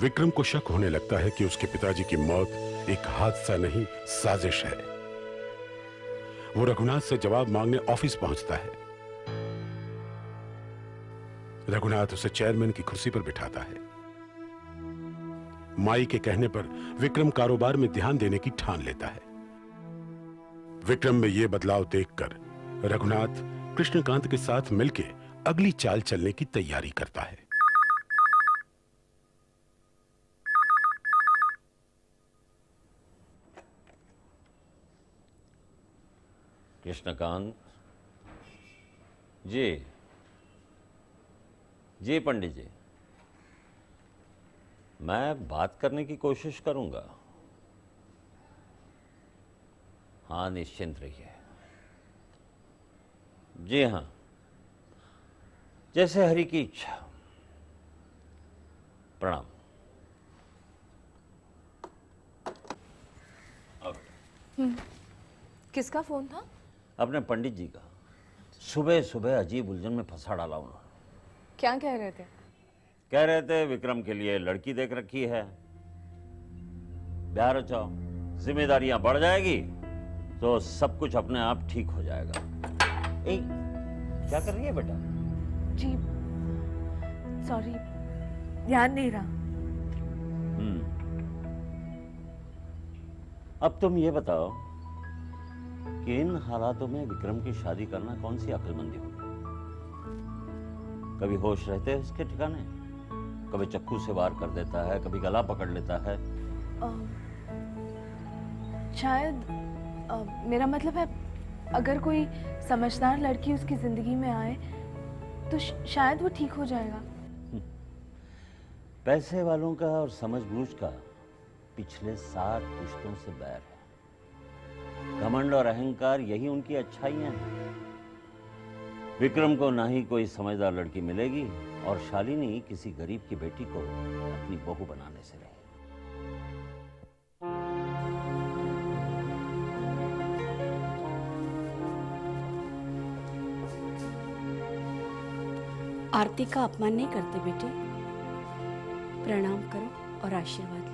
विक्रम को शक होने लगता है कि उसके पिताजी की मौत एक हादसा नहीं, साजिश है। वो रघुनाथ से जवाब मांगने ऑफिस पहुंचता है। रघुनाथ उसे चेयरमैन की कुर्सी पर बिठाता है। माई के कहने पर विक्रम कारोबार में ध्यान देने की ठान लेता है। विक्रम में यह बदलाव देखकर रघुनाथ कृष्णकांत के साथ मिलकर अगली चाल चलने की तैयारी करता है। कृष्णकांत जी, जी पंडित जी, मैं बात करने की कोशिश करूंगा। हाँ, निश्चिंत रहिए। जी हाँ, जैसे हरि की इच्छा। प्रणाम। किसका फोन था? अपने पंडित जी का। सुबह सुबह अजीब उलझन में फंसा डाला उन्होंने। क्या कह रहे थे? कह रहे थे विक्रम के लिए लड़की देख रखी है, ब्याह रचाओ, जिम्मेदारियां बढ़ जाएगी तो सब कुछ अपने आप ठीक हो जाएगा। ए, क्या कर रही है बेटा? जी सॉरी, ध्यान नहीं रहा। अब तुम ये बताओ कि इन हालातों में विक्रम की शादी करना कौन सी अक्लमंदी होगी? कभी होश रहते हैं उसके ठिकाने, कभी चक्कू से वार कर देता है, कभी गला पकड़ लेता है। शायद मेरा मतलब है, अगर कोई समझदार लड़की उसकी जिंदगी में आए तो शायद वो ठीक हो जाएगा। पैसे वालों का और समझबूझ का पिछले 7 पुश्तों से बैर है। घमंड और अहंकार यही उनकी अच्छाइयां हैं। विक्रम को ना ही कोई समझदार लड़की मिलेगी और शालिनी किसी गरीब की बेटी को अपनी बहू बनाने से रही। आरती का अपमान नहीं करते बेटे, प्रणाम करो और आशीर्वाद लो।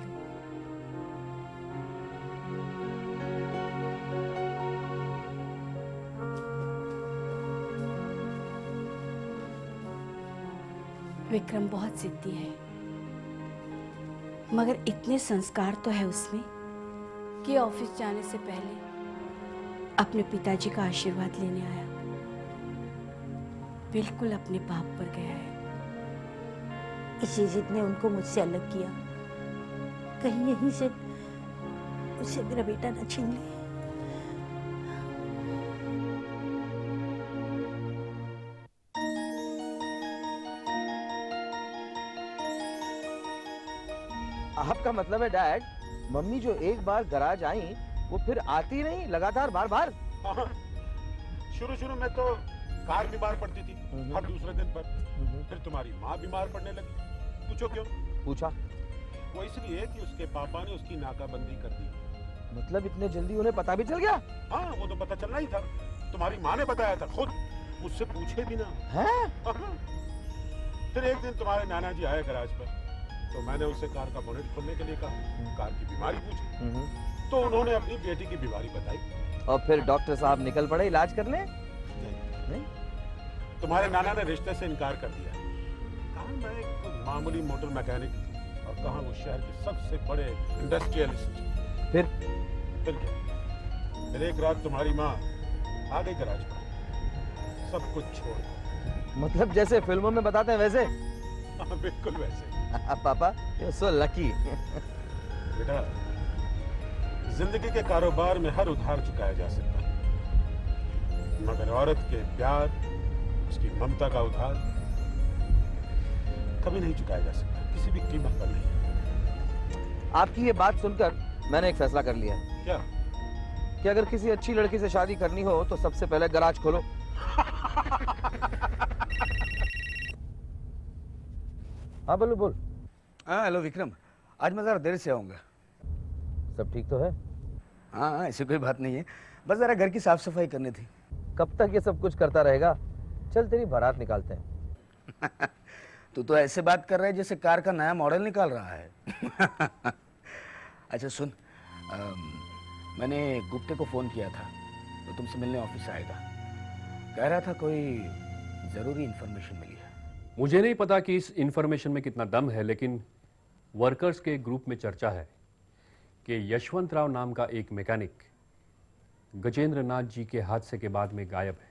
विक्रम बहुत जिद्दी है, मगर इतने संस्कार तो है उसमें कि ऑफिस जाने से पहले अपने पिताजी का आशीर्वाद लेने आया। बिल्कुल अपने बाप पर गया है। इसी जिद ने उनको मुझसे अलग किया। कहीं यहीं से उसे मेरा बेटा न छीन ले। आपका मतलब है डैड, मम्मी जो एक बार गराज आई वो फिर आती नहीं, लगातार बार बार? शुरू में तो कार बीमार पड़ती थी हर दूसरे दिन पर, फिर तुम्हारी माँ बीमार पड़ने लगी। पूछो क्यों? पूछा? वो इसलिए कि उसके पापा ने उसकी नाकाबंदी कर दी। मतलब इतने जल्दी उन्हें पता भी चल गया? हाँ, वो तो पता चलना ही था। तुम्हारी माँ ने बताया था खुद, मुझसे पूछे भी ना। हैं? फिर एक दिन तुम्हारे नाना जी आए गराज पर, तो मैंने उसे कार का बोनेट खोलने के लिए कहा। कार की बीमारी पूछी तो उन्होंने अपनी बेटी की बीमारी बताई। और फिर डॉक्टर साहब निकल पड़े इलाज करने? नहीं, तुम्हारे नाना ने रिश्ते से इनकार कर दिया। कहा मैं एक मामूली मोटर मैकेनिक, और कहा वो शहर के सबसे बड़े इंडस्ट्रियलिस्ट। फिर क्या? फिर एक रात तुम्हारी माँ आ गई गराज पर, सब कुछ छोड़। मतलब जैसे फिल्मों में बताते हैं वैसे? हाँ, बिल्कुल वैसे। पापा, you're so lucky। बेटा, जिंदगी के कारोबार में हर उधार चुकाया जा सकता है, मगर औरत के प्यार, उसकी ममता का उधार कभी नहीं चुकाया जा सकता, किसी भी कीमत पर नहीं। आपकी ये बात सुनकर मैंने एक फैसला कर लिया। क्या? कि अगर किसी अच्छी लड़की से शादी करनी हो तो सबसे पहले गराज खोलो। हाँ बोलो, बोल। हाँ हेलो विक्रम, आज मैं ज़रा देर से आऊँगा। सब ठीक तो है? हाँ, ऐसी कोई बात नहीं है, बस ज़रा घर की साफ सफाई करनी थी। कब तक ये सब कुछ करता रहेगा? चल तेरी बारात निकालते हैं। तू तो ऐसे बात कर रहा है जैसे कार का नया मॉडल निकाल रहा है। अच्छा सुन, मैंने गुप्ते को फोन किया था, तो तुमसे मिलने ऑफिस आएगा। कह रहा था कोई जरूरी इंफॉर्मेशन मिली है। मुझे नहीं पता कि इस इंफॉर्मेशन में कितना दम है, लेकिन वर्कर्स के ग्रुप में चर्चा है कि यशवंत राव नाम का एक मैकेनिक गजेंद्र नाथ जी के हादसे के बाद में गायब है।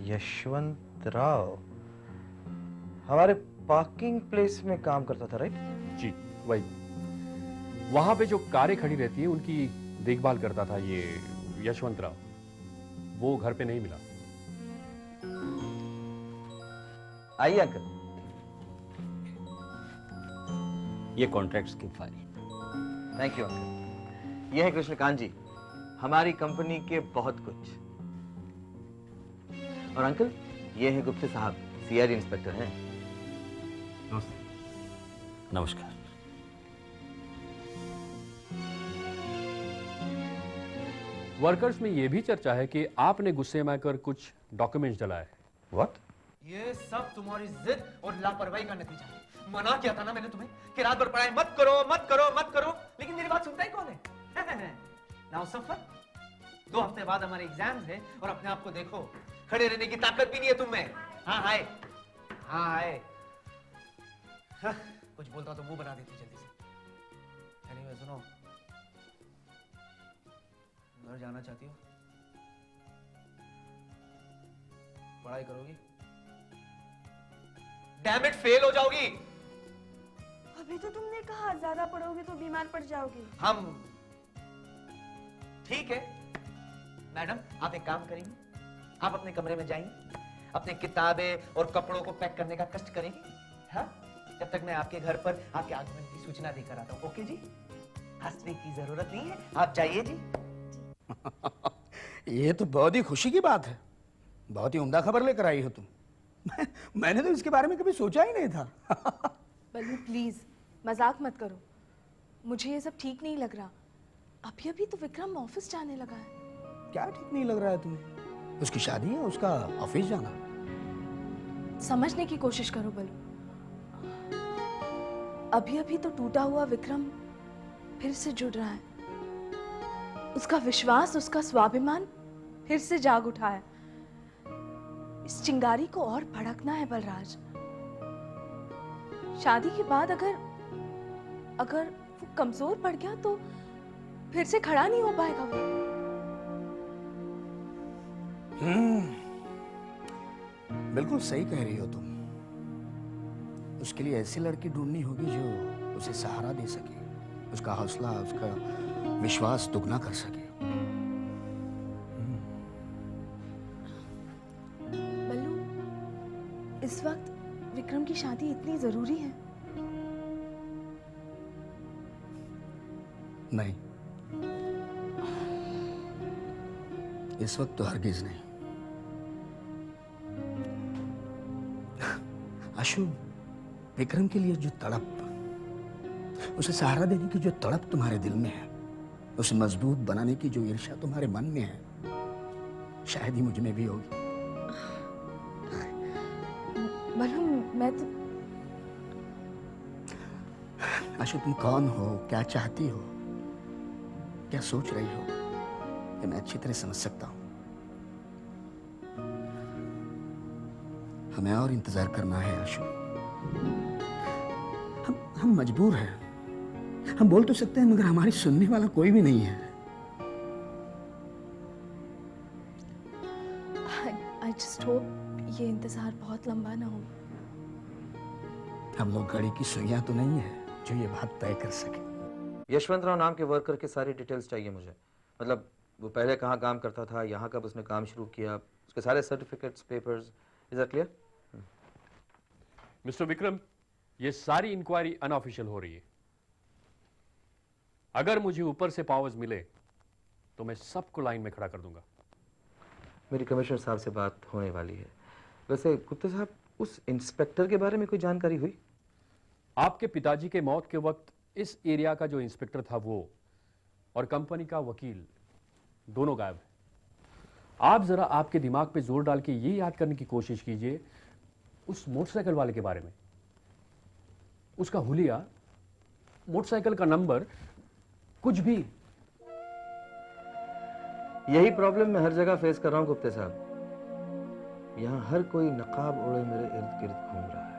यशवंत राव हमारे पार्किंग प्लेस में काम करता था, राइट? जी वही, वहां पे जो कारें खड़ी रहती हैं उनकी देखभाल करता था ये यशवंत राव। वो घर पे नहीं मिला। आइए अंकल। ये कॉन्ट्रैक्ट्स की फाइल। Thank you uncle. ये है कृष्णकांत जी, हमारी कंपनी के बहुत कुछ। और अंकल, ये है गुप्ते साहब, सीआईडी इंस्पेक्टर हैं। नमस्कार। वर्कर्स में ये भी चर्चा है कि आपने गुस्से में आकर कुछ डॉक्यूमेंट्स जलाए। व्हाट? ये सब तुम्हारी जिद और लापरवाही का नतीजा है। मना किया था ना मैंने तुम्हें कि रात भर पढ़ाई मत करो मत करो मत करो, लेकिन मेरी बात सुनता ही कौन है? नाउ सफर। 2 हफ्ते बाद हमारे एग्जाम्स है और अपने आप को देखो, खड़े रहने की ताकत भी नहीं है तुम में। हाँ हाय, हाँ हाय। हाँ, कुछ बोलता तो मुंह बना देती जल्दी से। एनीवे सुनो, घर जाना चाहती हो? पढ़ाई करोगी? डैम इट, फेल हो जाओगी। अभी तो तुमने कहा ज्यादा पढ़ोगे तो बीमार पड़ जाओगे। हम ठीक है मैडम, आप एक काम करेंगे, आप अपने कमरे में जाएंगे, अपने किताबें और कपड़ों को पैक करने का कष्ट करेंगे। हाँ, जब तक मैं आपके घर पर आपके आगमन की सूचना देकर आता हूँ। ओके जी? हंसने की जरूरत नहीं है, आप जाइए जी। ये तो बहुत ही खुशी की बात है। बहुत ही उम्दा खबर लेकर आई हो तुम। मैंने तो इसके बारे में कभी सोचा ही नहीं था। बल्लू प्लीज मजाक मत करो, मुझे ये सब ठीक नहीं लग रहा। अभी अभी तो विक्रम ऑफिस जाने लगा है। क्या ठीक नहीं लग रहा है तुम्हें? उसकी शादी है, उसका ऑफिस जाना। समझने की कोशिश करो बल्लू। अभी अभी तो टूटा हुआ विक्रम फिर से जुड़ रहा है। उसका विश्वास, उसका स्वाभिमान फिर से जाग उठा है। इस चिंगारी को और भड़कना है बलराज। शादी के बाद अगर वो कमजोर पड़ गया तो फिर से खड़ा नहीं हो पाएगा वो। बिल्कुल सही कह रही हो तुम। उसके लिए ऐसी लड़की ढूंढनी होगी जो उसे सहारा दे सके, उसका हौसला, उसका विश्वास दुगना कर सके। बल्लू, इस वक्त विक्रम की शादी इतनी जरूरी है? नहीं, इस वक्त तो हरगिज नहीं। आशु, विक्रम के लिए जो तड़प, उसे सहारा देने की जो तड़प तुम्हारे दिल में है, उसे मजबूत बनाने की जो ईर्ष्या तुम्हारे मन में है, शायद ही मुझ में भी होगी। बल्लू, मैं तो... आशु, तुम कौन हो, क्या चाहती हो, क्या सोच रही हो, ये मैं अच्छी तरह समझ सकता हूं। हमें और इंतजार करना है आशु। हम मजबूर हैं। हम बोल तो सकते हैं, मगर हमारी सुनने वाला कोई भी नहीं है। I just hope ये इंतजार बहुत लंबा ना हो। हम लोग घड़ी की सुइयां तो नहीं है जो ये बात तय कर सके। यशवंत राव नाम के वर्कर के सारी डिटेल्स चाहिए मुझे। मतलब वो पहले कहाँ काम करता था, यहाँ कब उसने काम शुरू किया, उसके सारे certificates, papers. Is that clear? Mister Vikram, ये सारी इंक्वायरी अनऑफिशियल हो रही है। अगर मुझे ऊपर से पावर्स मिले तो मैं सबको लाइन में खड़ा कर दूंगा। मेरी कमिश्नर साहब से बात होने वाली है। वैसे गुप्ता साहब, उस इंस्पेक्टर के बारे में कोई जानकारी हुई? आपके पिताजी के मौत के वक्त इस एरिया का जो इंस्पेक्टर था वो और कंपनी का वकील दोनों गायब हैं। आप जरा आपके दिमाग पे जोर डाल के ये याद करने की कोशिश कीजिए उस मोटरसाइकिल वाले के बारे में। उसका हुलिया, मोटरसाइकिल का नंबर, कुछ भी। यही प्रॉब्लम मैं हर जगह फेस कर रहा हूँ गुप्ते साहब। यहाँ हर कोई नकाब ओढ़े मेरे इर्द गिर्द घूम रहा है।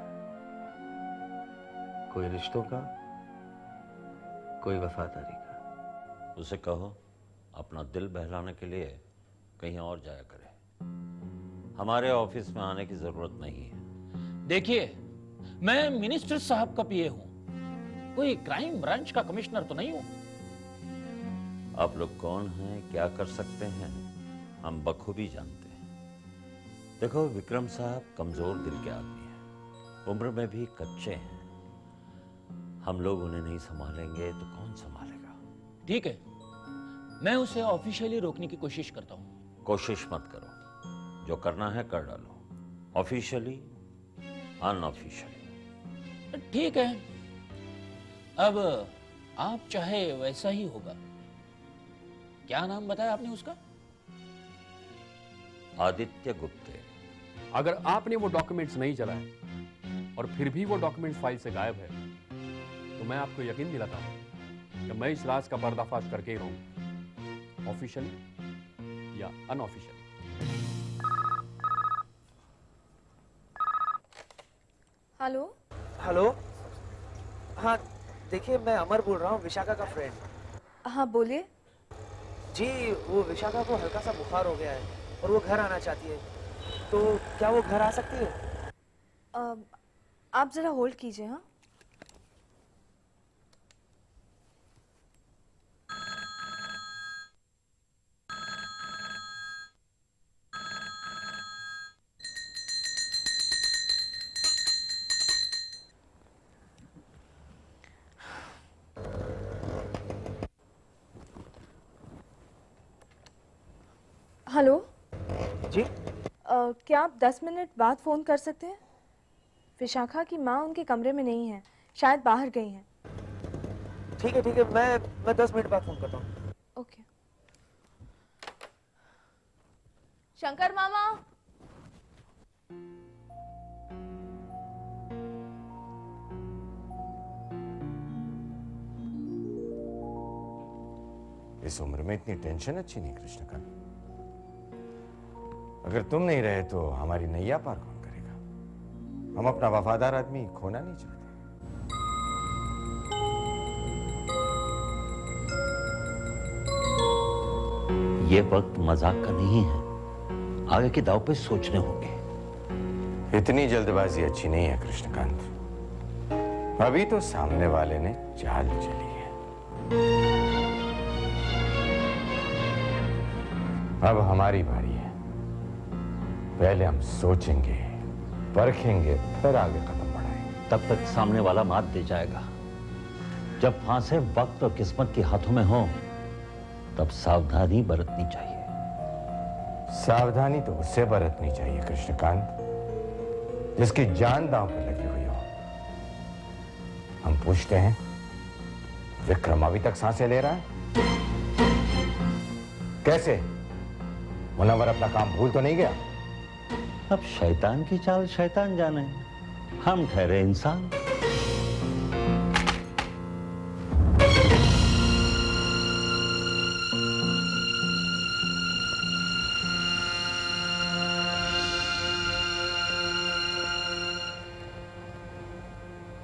कोई रिश्तों का, कोई वफादारी का। उसे कहो अपना दिल बहलाने के लिए कहीं और जाया करे, हमारे ऑफिस में आने की जरूरत नहीं है। देखिए, मैं मिनिस्टर साहब का पीए हूं, कोई क्राइम ब्रांच का कमिश्नर तो नहीं हूं। आप लोग कौन हैं, क्या कर सकते हैं, हम बखूबी जानते हैं। देखो विक्रम साहब कमजोर दिल के आदमी हैं, उम्र में भी कच्चे हैं। हम लोग उन्हें नहीं संभालेंगे तो कौन संभालेगा? ठीक है, मैं उसे ऑफिशियली रोकने की कोशिश करता हूं। कोशिश मत करो, जो करना है कर डालो, ऑफिशियली अनऑफिशियली। ठीक है, अब आप चाहे वैसा ही होगा। क्या नाम बताया आपने उसका? आदित्य गुप्ते। अगर आपने वो डॉक्यूमेंट्स नहीं चलाए और फिर भी वो डॉक्यूमेंट्स फाइल से गायब है, तो मैं आपको यकीन दिलाता हूं कि मैं इस राज का पर्दाफाश करके ही रहूंगा, ऑफिशियली या अनऑफिशियली। हेलो। हेलो, हाँ देखिए, मैं अमर बोल रहा हूँ, विशाखा का फ्रेंड। हाँ बोलिए। जी, वो विशाखा को हल्का सा बुखार हो गया है और वो घर आना चाहती है, तो क्या वो घर आ सकती है? आप जरा होल्ड कीजिए। हाँ हेलो जी। क्या आप 10 मिनट बाद फ़ोन कर सकते हैं? विशाखा की माँ उनके कमरे में नहीं है, शायद बाहर गई हैं। ठीक है, मैं 10 मिनट बाद फ़ोन करता हूँ। ओके। शंकर मामा। इस उम्र में इतनी टेंशन अच्छी नहीं कृष्णकांत। अगर तुम नहीं रहे तो हमारी नैया पार कौन करेगा? हम अपना वफादार आदमी खोना नहीं चाहते। ये वक्त मजाक का नहीं है, आगे के दाव पे सोचने होंगे। इतनी जल्दबाजी अच्छी नहीं है कृष्णकांत। अभी तो सामने वाले ने चाल चली है। अब हमारी बारी है। पहले हम सोचेंगे, परखेंगे, फिर आगे कदम बढ़ाएंगे। तब तक सामने वाला मात दे जाएगा। जब फांसे वक्त और किस्मत के हाथों में हो, तब सावधानी बरतनी चाहिए। सावधानी तो उससे बरतनी चाहिए कृष्णकांत, जिसकी जान दांव पर लगी हुई हो। हम पूछते हैं, विक्रम अभी तक सांसें ले रहा है? कैसे? मुनव्वर अपना काम भूल तो नहीं गया? अब शैतान की चाल शैतान जाने, हम ठहरे इंसान।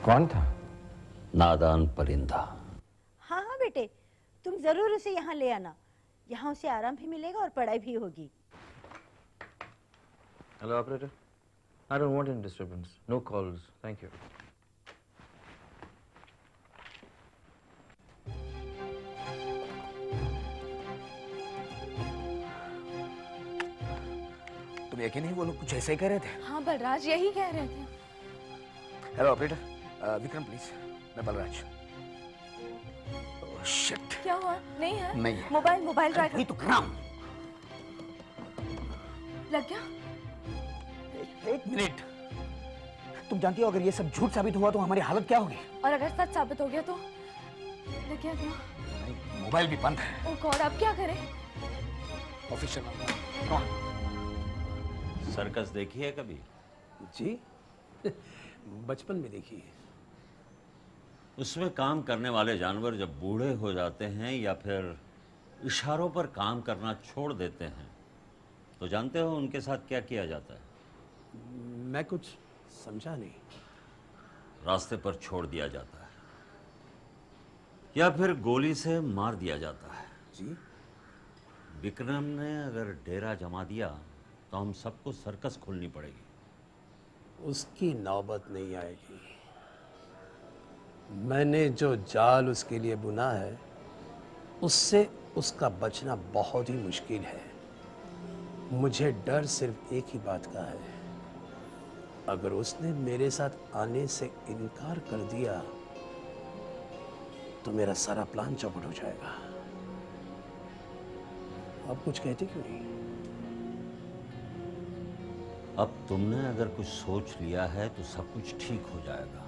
कौन था? नादान परिंदा। हाँ हाँ बेटे, तुम जरूर उसे यहाँ ले आना। यहाँ उसे आराम भी मिलेगा और पढ़ाई भी होगी। Hello, operator. I don't want any disturbance. No calls. Thank you. तुम यकीन नहीं, वो लोग कुछ ऐसे ही कह रहे थे। हाँ बलराज यही कह रहे थे। Hello operator, Vikram please. मैं बलराज। Oh shit. क्या हुआ? नहीं है? नहीं है। मोबाइल ट्राई कर। वही तो कर रहा हूं। लग गया? एक मिनट। तुम जानती हो अगर ये सब झूठ साबित हुआ तो हमारी हालत क्या होगी? और अगर सच साबित हो गया तो? लग गया क्या? मोबाइल भी बंद है। ओह गॉड, अब क्या करें? ऑफिशियल सर्कस देखी है कभी? जी? बचपन में देखी है। उसमें काम करने वाले जानवर जब बूढ़े हो जाते हैं या फिर इशारों पर काम करना छोड़ देते हैं तो जानते हो उनके साथ क्या किया जाता है? मैं कुछ समझा नहीं। रास्ते पर छोड़ दिया जाता है या फिर गोली से मार दिया जाता है। जी? विक्रम ने अगर डेरा जमा दिया तो हम सबको सर्कस खोलनी पड़ेगी। उसकी नौबत नहीं आएगी। मैंने जो जाल उसके लिए बुना है उससे उसका बचना बहुत ही मुश्किल है। मुझे डर सिर्फ एक ही बात का है, अगर उसने मेरे साथ आने से इनकार कर दिया तो मेरा सारा प्लान चौपट हो जाएगा। आप कुछ कहते क्यों नहीं? अब तुमने अगर कुछ सोच लिया है तो सब कुछ ठीक हो जाएगा।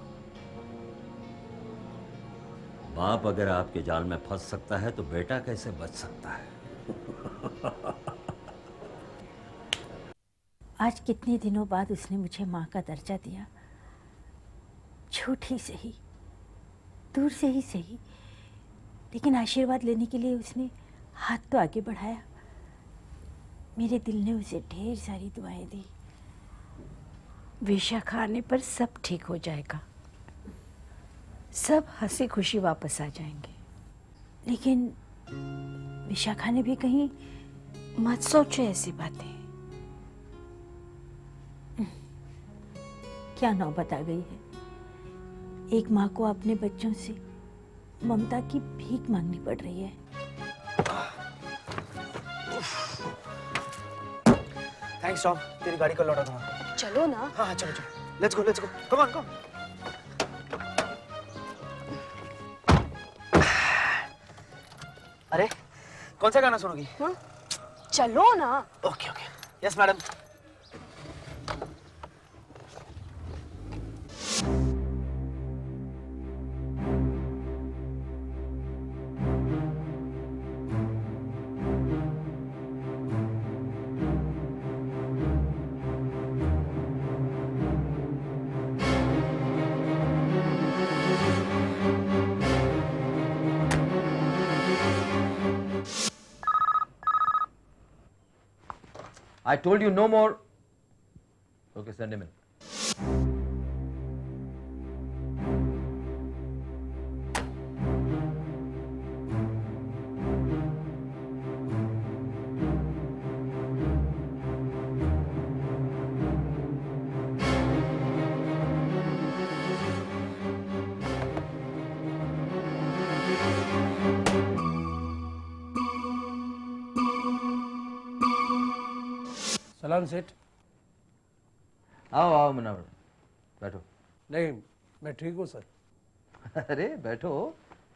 बाप अगर आपके जाल में फंस सकता है तो बेटा कैसे बच सकता है? आज कितने दिनों बाद उसने मुझे माँ का दर्जा दिया। झूठ ही सही, दूर से ही सही, लेकिन आशीर्वाद लेने के लिए उसने हाथ तो आगे बढ़ाया। मेरे दिल ने उसे ढेर सारी दुआएं दी। विशाखा आने पर सब ठीक हो जाएगा, सब हंसी खुशी वापस आ जाएंगे। लेकिन विशाखा ने भी कहीं मत सोचो ऐसी बातें। क्या नौबत आ गई है। एक माँ को अपने बच्चों से ममता की भीख मांगनी पड़ रही है। थैंक्स टॉम, तेरी गाड़ी को लौटा दूंगा। चलो ना। हाँ चलो चलो, let's go come on come. अरे कौन सा गाना सुनोगी? चलो ना। Okay okay, yes madam. I told you no more. Okay, send him in. सलाम सेठ। आओ आओ मुनावर, बैठो। नहीं, मैं ठीक हूँ सर। अरे बैठो,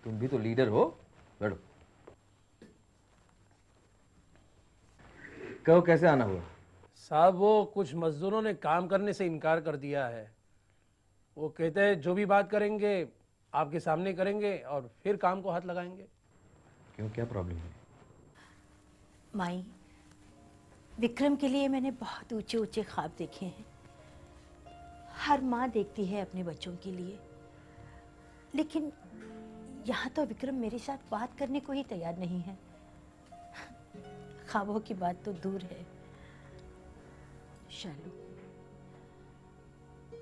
तुम भी तो लीडर हो, बैठो। कहो कैसे आना हुआ? साहब वो कुछ मजदूरों ने काम करने से इनकार कर दिया है। वो कहते हैं जो भी बात करेंगे आपके सामने करेंगे और फिर काम को हाथ लगाएंगे। क्यों, क्या प्रॉब्लम है? माई, विक्रम के लिए मैंने बहुत ऊंचे ऊंचे ख्वाब देखे हैं। हर माँ देखती है अपने बच्चों के लिए, लेकिन यहाँ तो विक्रम मेरे साथ बात करने को ही तैयार नहीं है। ख्वाबों की बात तो दूर है। शालू,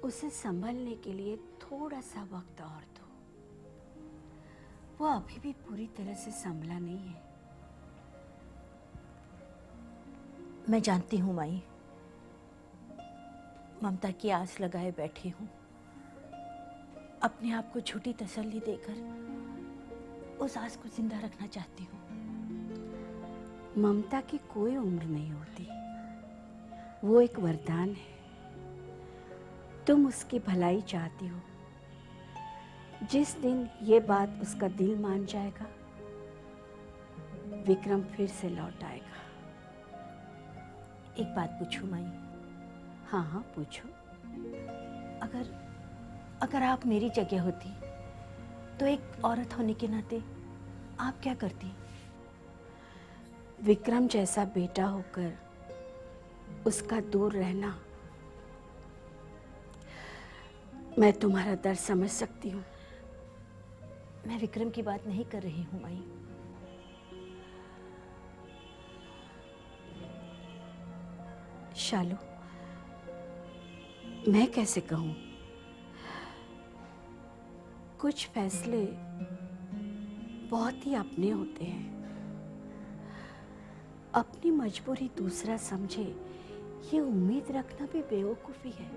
उसे संभलने के लिए थोड़ा सा वक्त और दो। वो अभी भी पूरी तरह से संभला नहीं है। मैं जानती हूँ माई, ममता की आस लगाए बैठी हूँ। अपने आप को झूठी तसल्ली देकर उस आस को जिंदा रखना चाहती हूँ। ममता की कोई उम्र नहीं होती, वो एक वरदान है। तुम उसकी भलाई चाहती हो। जिस दिन ये बात उसका दिल मान जाएगा, विक्रम फिर से लौट आएगा। एक बात पूछूं माई? हाँ हाँ पूछो। अगर आप मेरी जगह होती तो एक औरत होने के नाते आप क्या करती? विक्रम जैसा बेटा होकर उसका दूर रहना मैं तुम्हारा दर्द समझ सकती हूँ। मैं विक्रम की बात नहीं कर रही हूँ माई। शालू, मैं कैसे कहूँ? कुछ फैसले बहुत ही अपने होते हैं। अपनी मजबूरी दूसरा समझे, ये उम्मीद रखना भी बेवकूफ़ी है।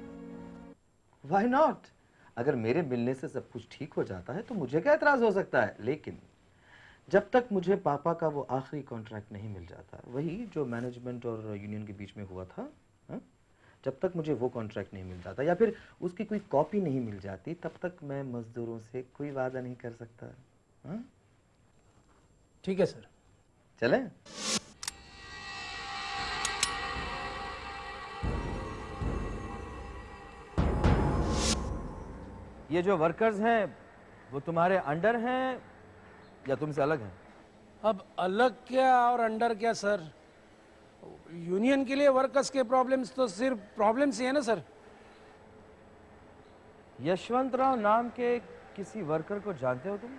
Why not? अगर मेरे मिलने से सब कुछ ठीक हो जाता है तो मुझे क्या एतराज हो सकता है, लेकिन जब तक मुझे पापा का वो आखिरी कॉन्ट्रैक्ट नहीं मिल जाता, वही जो मैनेजमेंट और यूनियन के बीच में हुआ था, हा? जब तक मुझे वो कॉन्ट्रैक्ट नहीं मिल जाता या फिर उसकी कोई कॉपी नहीं मिल जाती, तब तक मैं मजदूरों से कोई वादा नहीं कर सकता। हा? ठीक है सर, चलें? ये जो वर्कर्स हैं वो तुम्हारे अंडर हैं या तुमसे अलग हैं? अब अलग क्या और अंडर क्या सर, यूनियन के लिए वर्कर्स के प्रॉब्लम्स तो सिर्फ प्रॉब्लम्स ही है ना सर। यशवंत राव नाम के किसी वर्कर को जानते हो तुम?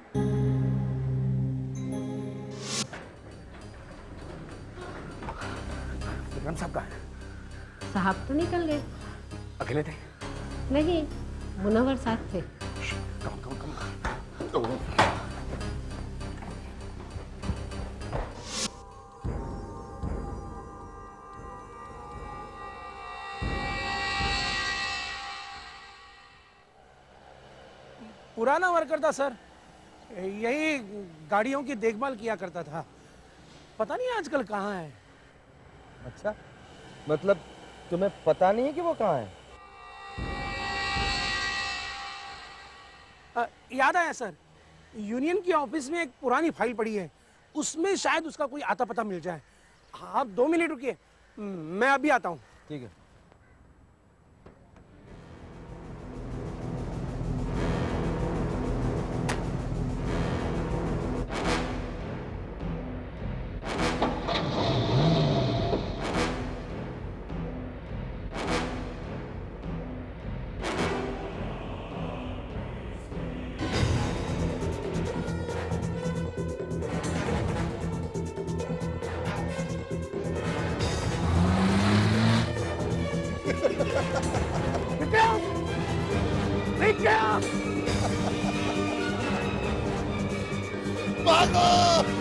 विक्रम साहब कहाँ हैं? साहब तो निकल गए। अकेले थे? नहीं, मुनव्वर साथ थे। कम कम कम। पुराना वर्कर था सर, यही गाड़ियों की देखभाल किया करता था। पता नहीं आजकल कहाँ है। अच्छा, मतलब तुम्हें पता नहीं है कि वो कहाँ है? याद आया सर, यूनियन की ऑफिस में एक पुरानी फाइल पड़ी है, उसमें शायद उसका कोई आता पता मिल जाए। आप 2 मिनट रुकिए, मैं अभी आता हूँ। ठीक है। भागो!